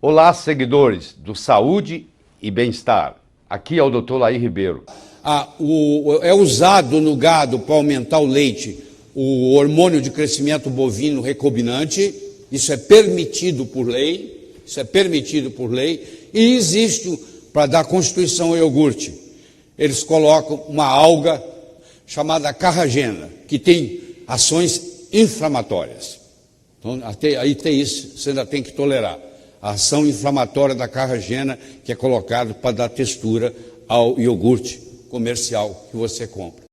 Olá, seguidores do Saúde e Bem-Estar. Aqui é o Dr. Laí Ribeiro. É usado no gado para aumentar o leite o hormônio de crescimento bovino recombinante. Isso é permitido por lei. E existe para dar constituição ao iogurte. Eles colocam uma alga chamada carragena, que tem ações inflamatórias. Então, aí tem isso, você ainda tem que tolerar. A ação inflamatória da carragena, que é colocada para dar textura ao iogurte comercial que você compra.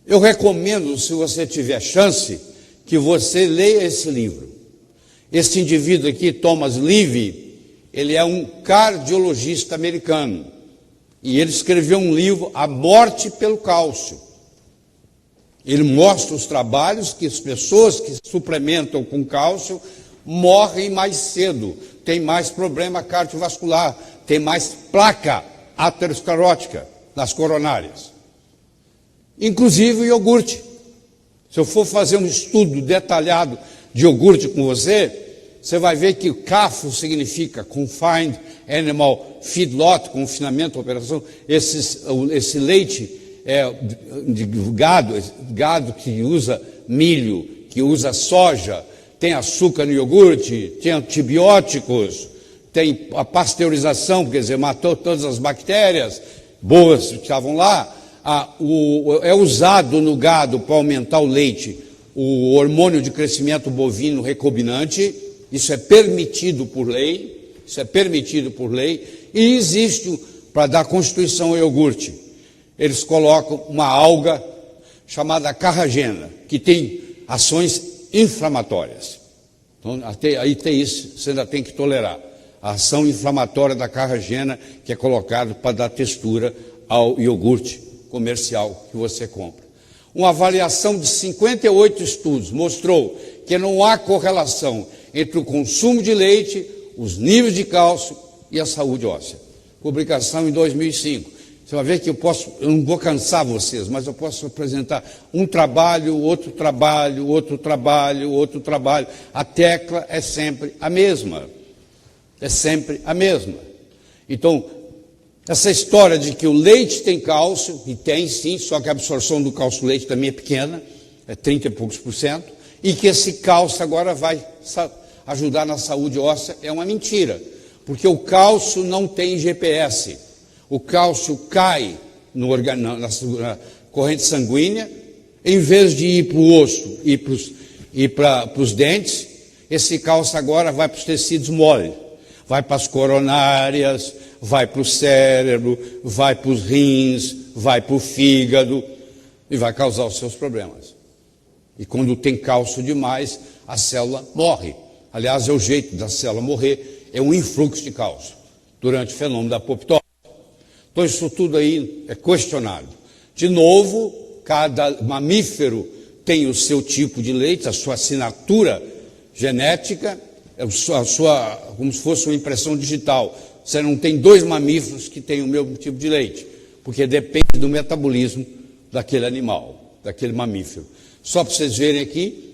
Eu recomendo, se você tiver chance, que você leia esse livro. Esse indivíduo aqui, Thomas Levy, ele é um cardiologista americano. E ele escreveu um livro, A Morte pelo Cálcio. Ele mostra os trabalhos que as pessoas que suplementam com cálcio morrem mais cedo, tem mais problema cardiovascular, tem mais placa aterosclerótica nas coronárias. Inclusive o iogurte. Se eu for fazer um estudo detalhado de iogurte com você, você vai ver que o CAFO significa Confined Animal Feedlot, confinamento, operação. Esse leite de gado que usa milho, que usa soja, tem açúcar no iogurte, tem antibióticos, tem a pasteurização, quer dizer, matou todas as bactérias boas que estavam lá. É usado no gado para aumentar o leite o hormônio de crescimento bovino recombinante. Isso é permitido por lei. E existe para dar constituição ao iogurte. Eles colocam uma alga chamada carragena, que tem ações inflamatórias. Então, aí tem isso, você ainda tem que tolerar. A ação inflamatória da carragena, que é colocada para dar textura ao iogurte comercial que você compra. Uma avaliação de 58 estudos mostrou que não há correlação entre o consumo de leite, os níveis de cálcio e a saúde óssea. Publicação em 2005. Você vai ver que eu não vou cansar vocês, mas eu posso apresentar um trabalho, outro trabalho. A tecla é sempre a mesma. Então, essa história de que o leite tem cálcio, e tem sim, só que a absorção do cálcio do leite também é pequena, é 30 e poucos %, e que esse cálcio agora vai ajudar na saúde óssea, é uma mentira, porque o cálcio não tem GPS. O cálcio cai na corrente sanguínea, em vez de ir para o osso e para os dentes, esse cálcio agora vai para os tecidos moles, vai para as coronárias, vai para o cérebro, vai para os rins, vai para o fígado e vai causar os seus problemas. E quando tem cálcio demais, a célula morre. Aliás, é o jeito da célula morrer, é um influxo de cálcio durante o fenômeno da apoptose. Então isso tudo aí é questionado. De novo, cada mamífero tem o seu tipo de leite, a sua assinatura genética, como se fosse uma impressão digital. Você não tem dois mamíferos que têm o mesmo tipo de leite, porque depende do metabolismo daquele animal, daquele mamífero. Só para vocês verem aqui,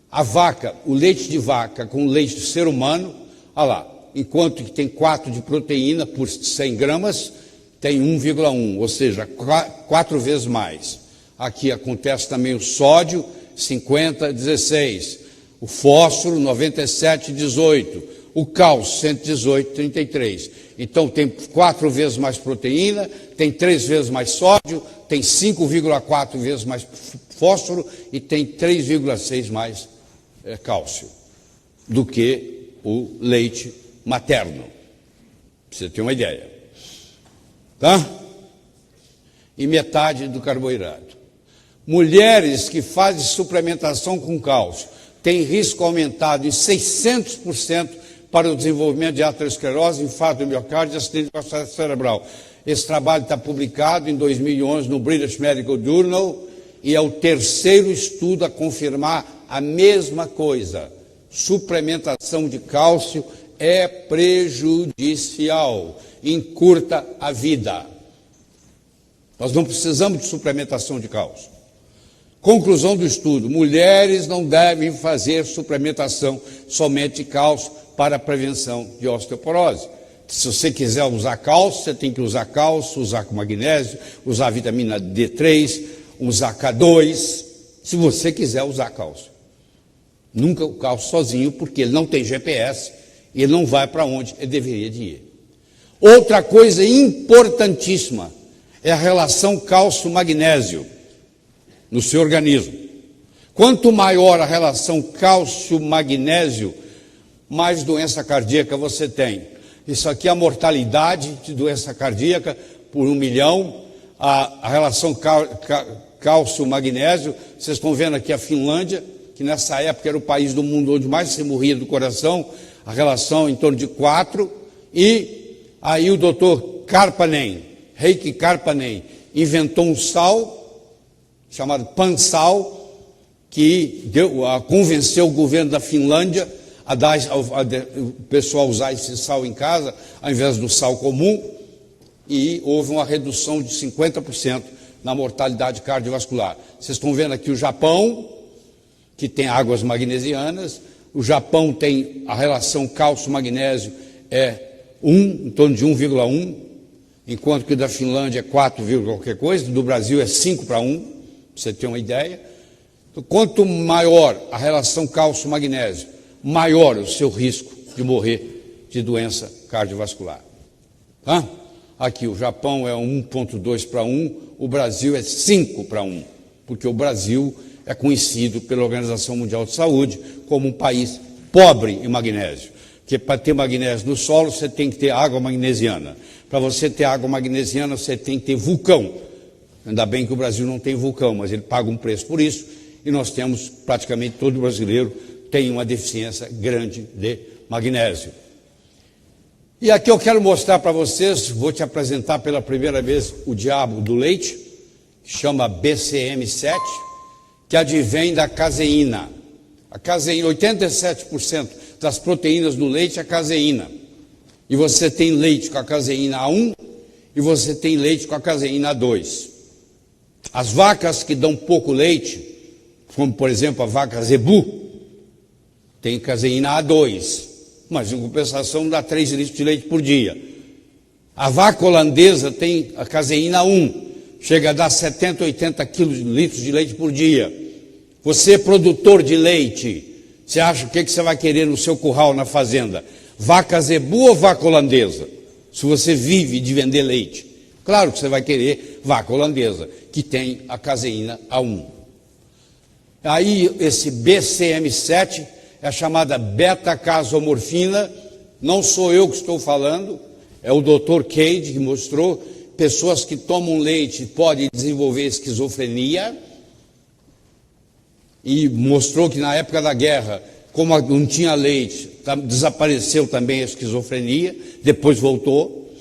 a vaca, o leite de vaca com o leite do ser humano, olha lá, enquanto que tem 4 de proteína por 100 gramas, tem 1,1, ou seja, 4 vezes mais. Aqui acontece também o sódio, 50,16, o fósforo, 97,18, o cálcio, 118,33. Então tem 4 vezes mais proteína, tem 3 vezes mais sódio, tem 5,4 vezes mais fósforo e tem 3,6 mais cálcio do que o leite materno. Pra você ter uma ideia. Tá? E metade do carboidrato. Mulheres que fazem suplementação com cálcio têm risco aumentado em 600% para o desenvolvimento de aterosclerose, infarto do miocárdio e acidente cerebral. Esse trabalho está publicado em 2011 no British Medical Journal e é o terceiro estudo a confirmar a mesma coisa. Suplementação de cálcio é prejudicial, encurta a vida. Nós não precisamos de suplementação de cálcio. Conclusão do estudo: mulheres não devem fazer suplementação somente de cálcio para a prevenção de osteoporose. Se você quiser usar cálcio, você tem que usar cálcio, usar com magnésio, usar vitamina D3, usar K2, se você quiser usar cálcio. Nunca o cálcio sozinho, porque ele não tem GPS, e ele não vai para onde ele deveria de ir. Outra coisa importantíssima é a relação cálcio-magnésio no seu organismo. Quanto maior a relação cálcio-magnésio, mais doença cardíaca você tem. Isso aqui é a mortalidade de doença cardíaca por 1 milhão, a relação cálcio-magnésio. Vocês estão vendo aqui a Finlândia, que nessa época era o país do mundo onde mais se morria do coração, a relação em torno de 4, e aí o doutor Karpanen, Heikki Karpanen, inventou um sal chamado Pansal, que convenceu o governo da Finlândia a dar o pessoal usar esse sal em casa, ao invés do sal comum, e houve uma redução de 50% na mortalidade cardiovascular. Vocês estão vendo aqui o Japão, que tem águas magnesianas. O Japão tem a relação cálcio-magnésio em torno de 1,1, enquanto que o da Finlândia é 4, qualquer coisa, do Brasil é 5 para 1, para você ter uma ideia. Então, quanto maior a relação cálcio-magnésio, maior o seu risco de morrer de doença cardiovascular. Tá? Aqui o Japão é 1,2 para 1, o Brasil é 5 para 1, porque o Brasil é conhecido pela Organização Mundial de Saúde como um país pobre em magnésio. Porque para ter magnésio no solo, você tem que ter água magnesiana. Para você ter água magnesiana, você tem que ter vulcão. Ainda bem que o Brasil não tem vulcão, mas ele paga um preço por isso, e nós temos, praticamente todo brasileiro tem uma deficiência grande de magnésio. E aqui eu quero mostrar para vocês, vou te apresentar pela primeira vez o diabo do leite, que chama BCM7, que advém da caseína. A caseína, 87% das proteínas do leite é caseína. E você tem leite com a caseína A1 e você tem leite com a caseína A2. As vacas que dão pouco leite, como por exemplo a vaca zebu, tem caseína A2, mas em compensação dá 3 litros de leite por dia. A vaca holandesa tem a caseína A1, chega a dar 70, 80 litros de leite por dia. Você, produtor de leite, você acha o que você vai querer no seu curral na fazenda? Vaca zebu ou vaca holandesa? Se você vive de vender leite. Claro que você vai querer vaca holandesa, que tem a caseína A1. Aí esse BCM7 é a chamada beta-casomorfina, não sou eu que estou falando, é o Dr. Cade que mostrou. Pessoas que tomam leite podem desenvolver esquizofrenia, e mostrou que na época da guerra, como não tinha leite, desapareceu também a esquizofrenia, depois voltou.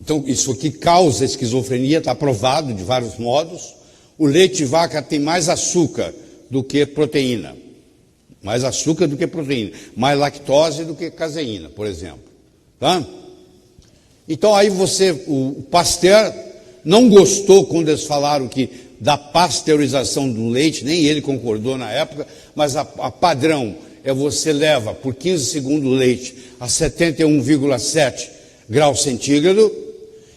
Então isso aqui causa esquizofrenia, está provado de vários modos. O leite de vaca tem mais açúcar do que proteína. Mais açúcar do que proteína, mais lactose do que caseína, por exemplo. Tá? Então aí o Pasteur não gostou quando eles falaram da pasteurização do leite, nem ele concordou na época, mas a padrão é você leva por 15 segundos o leite a 71,7 graus centígrados,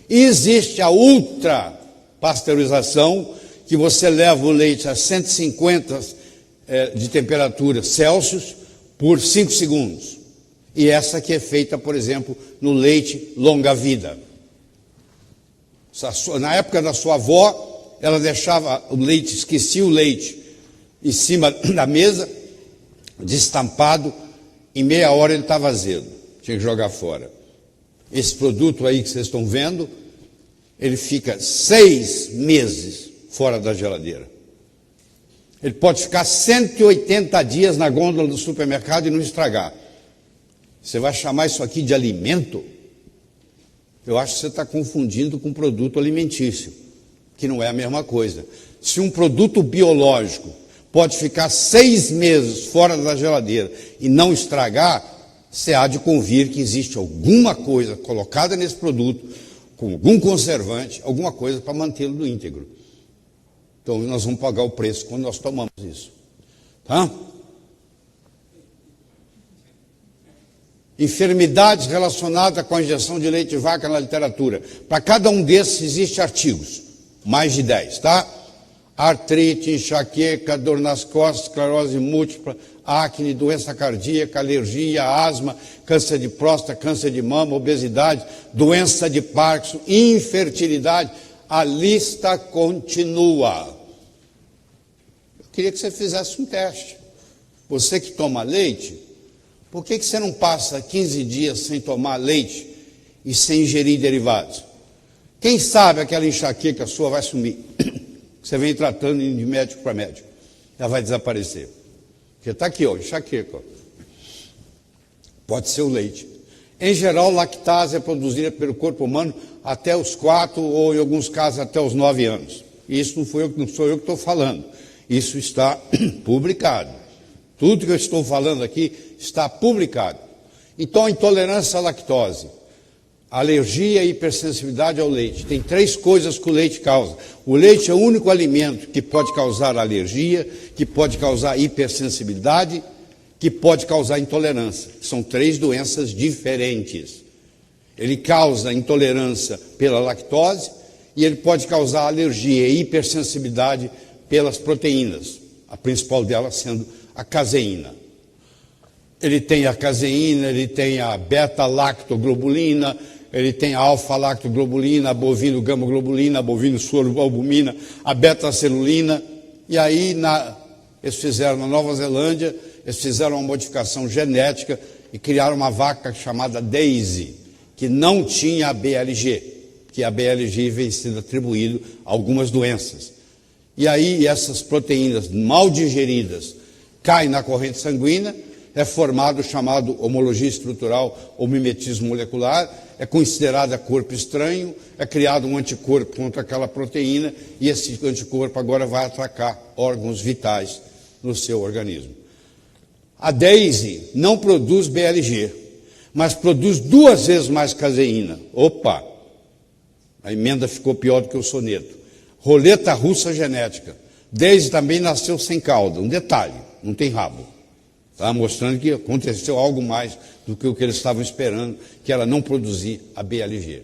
e existe a ultra pasteurização, que você leva o leite a 150 de temperatura Celsius por 5 segundos. E essa que é feita, por exemplo, no leite longa-vida. Na época da sua avó, ela deixava o leite, esquecia o leite em cima da mesa, destampado, em meia hora ele estava azedo, tinha que jogar fora. Esse produto aí que vocês estão vendo, ele fica 6 meses fora da geladeira. Ele pode ficar 180 dias na gôndola do supermercado e não estragar. Você vai chamar isso aqui de alimento? Eu acho que você está confundindo com produto alimentício, que não é a mesma coisa. Se um produto biológico pode ficar 6 meses fora da geladeira e não estragar, você há de convir que existe alguma coisa colocada nesse produto, com algum conservante, alguma coisa para mantê-lo no íntegro. Então nós vamos pagar o preço quando nós tomamos isso. Tá? Enfermidades relacionadas com a injeção de leite de vaca na literatura. Para cada um desses existem artigos, mais de 10, tá? Artrite, enxaqueca, dor nas costas, esclerose múltipla, acne, doença cardíaca, alergia, asma, câncer de próstata, câncer de mama, obesidade, doença de Parkinson, infertilidade. A lista continua. Eu queria que você fizesse um teste. Você que toma leite, por que você não passa 15 dias sem tomar leite e sem ingerir derivados? Quem sabe aquela enxaqueca sua vai sumir. Você vem tratando de médico para médico. Ela vai desaparecer. Porque está aqui, ó, enxaqueca. Ó. Pode ser o leite. Em geral, lactase é produzida pelo corpo humano até os 4 ou, em alguns casos, até os 9 anos. Isso não sou eu que estou falando. Isso está publicado. Tudo que eu estou falando aqui está publicado. Então, a intolerância à lactose, alergia e hipersensibilidade ao leite. Tem 3 coisas que o leite causa. O leite é o único alimento que pode causar alergia, que pode causar hipersensibilidade, que pode causar intolerância. São 3 doenças diferentes. Ele causa intolerância pela lactose e ele pode causar alergia e hipersensibilidade pelas proteínas, a principal delas sendo a caseína. Ele tem a caseína, ele tem a beta-lactoglobulina, ele tem a alfa-lactoglobulina, a bovino-gama-globulina, a bovino-soro-albumina, a beta-celulina. E aí, eles fizeram na Nova Zelândia, eles fizeram uma modificação genética e criaram uma vaca chamada Daisy, que não tinha a BLG, que a BLG vem sendo atribuído a algumas doenças. E aí, essas proteínas mal digeridas caem na corrente sanguínea, é formado o chamado homologia estrutural ou mimetismo molecular, é considerada corpo estranho, é criado um anticorpo contra aquela proteína e esse anticorpo agora vai atacar órgãos vitais no seu organismo. A Daisy não produz BLG, mas produz 2 vezes mais caseína. Opa! A emenda ficou pior do que o soneto. Roleta russa genética. Daisy também nasceu sem cauda. Um detalhe, não tem rabo. Tá? Mostrando que aconteceu algo mais do que o que eles estavam esperando, que era não produzir a BLG.